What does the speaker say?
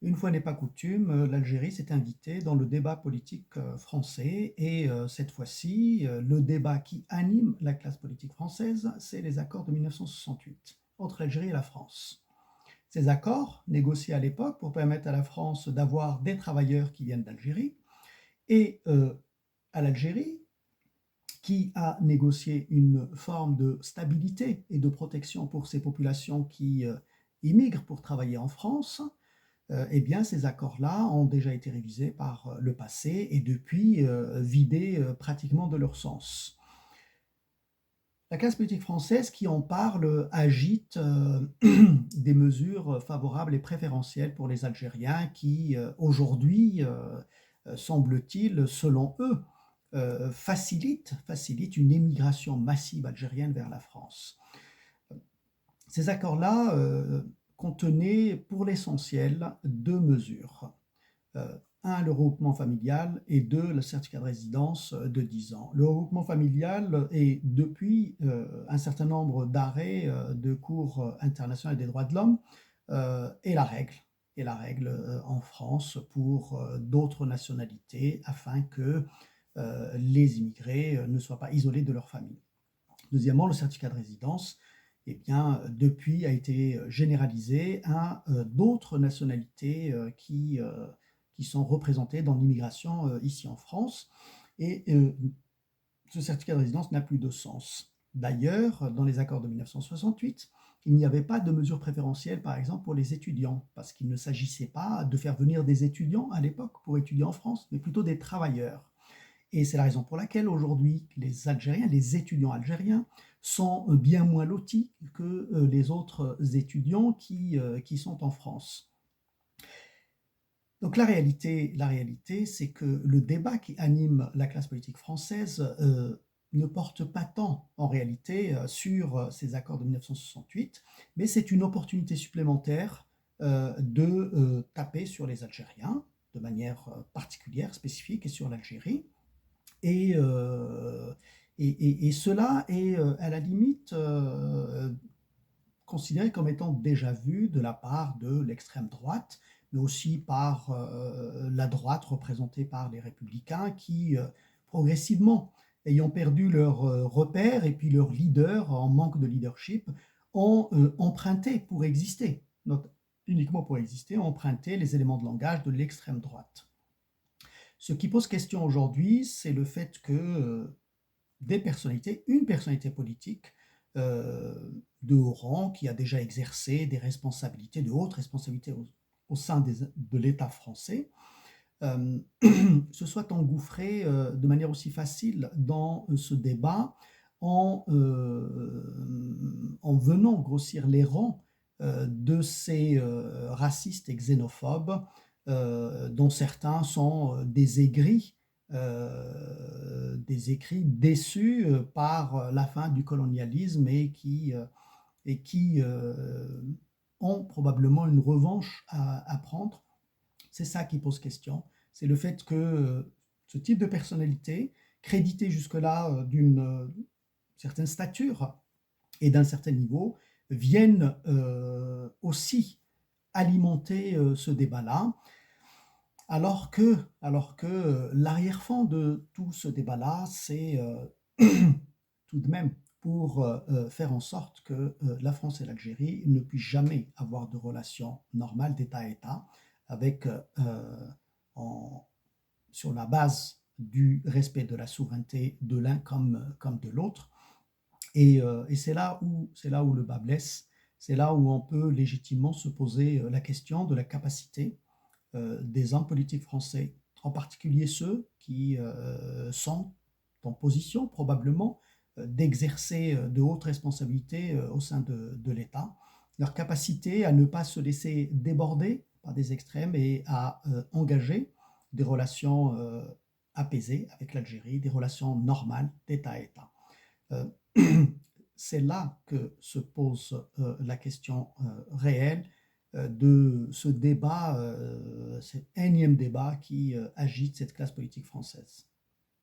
Une fois n'est pas coutume, l'Algérie s'est invitée dans le débat politique français et cette fois-ci, le débat qui anime la classe politique française, c'est les accords de 1968 entre l'Algérie et la France. Ces accords, négociés à l'époque pour permettre à la France d'avoir des travailleurs qui viennent d'Algérie et à l'Algérie qui a négocié une forme de stabilité et de protection pour ces populations qui immigrent pour travailler en France, eh bien, ces accords-là ont déjà été révisés par le passé et depuis vidés pratiquement de leur sens. La classe politique française qui en parle agite des mesures favorables et préférentielles pour les Algériens qui, aujourd'hui, semble-t-il, selon eux, facilitent une émigration massive algérienne vers la France. Ces accords-là contenaient pour l'essentiel deux mesures. Un, le regroupement familial et deux, le certificat de résidence de 10 ans. Le regroupement familial est depuis un certain nombre d'arrêts de cours internationaux des droits de l'homme est la règle en France pour d'autres nationalités afin que les immigrés ne soient pas isolés de leur famille. Deuxièmement, le certificat de résidence, eh bien, depuis a été généralisé à d'autres nationalités qui sont représentées dans l'immigration ici en France. Et ce certificat de résidence n'a plus de sens. D'ailleurs, dans les accords de 1968, il n'y avait pas de mesures préférentielles, par exemple, pour les étudiants, parce qu'il ne s'agissait pas de faire venir des étudiants à l'époque pour étudier en France, mais plutôt des travailleurs. Et c'est la raison pour laquelle aujourd'hui, les Algériens, les étudiants algériens, sont bien moins lotis que les autres étudiants qui sont en France. Donc la réalité, c'est que le débat qui anime la classe politique française ne porte pas tant en réalité sur ces accords de 1968, mais c'est une opportunité supplémentaire de taper sur les Algériens de manière particulière, spécifique, et sur l'Algérie. Et, et cela est à la limite considéré comme étant déjà vu de la part de l'extrême droite, mais aussi par la droite représentée par les républicains qui, progressivement, ayant perdu leur repère et puis leur leader en manque de leadership, ont emprunté pour exister, uniquement pour exister, ont emprunté les éléments de langage de l'extrême droite. Ce qui pose question aujourd'hui, c'est le fait que des personnalités, une personnalité politique de haut rang qui a déjà exercé des responsabilités, de hautes responsabilités au sein de l'État français, euh, se soit engouffré de manière aussi facile dans ce débat en venant grossir les rangs de ces racistes et xénophobes dont certains sont des aigris déçus par la fin du colonialisme et qui ont probablement une revanche à prendre. C'est ça qui pose question. C'est le fait que ce type de personnalité, créditée jusque-là d'une certaine stature et d'un certain niveau, viennent aussi alimenter ce débat-là, alors que l'arrière-fond de tout ce débat-là, c'est tout de même pour faire en sorte que la France et l'Algérie ne puissent jamais avoir de relations normales d'État à État, avec, en, sur la base du respect de la souveraineté de l'un comme de l'autre. Et c'est là où le bas blesse, c'est là où on peut légitimement se poser la question de la capacité des hommes politiques français, en particulier ceux qui sont en position probablement d'exercer de hautes responsabilités au sein de l'État, leur capacité à ne pas se laisser déborder par des extrêmes et à engager des relations apaisées avec l'Algérie, des relations normales d'État à État. Euh, c'est là que se pose la question réelle de ce débat, cet énième débat qui agite cette classe politique française.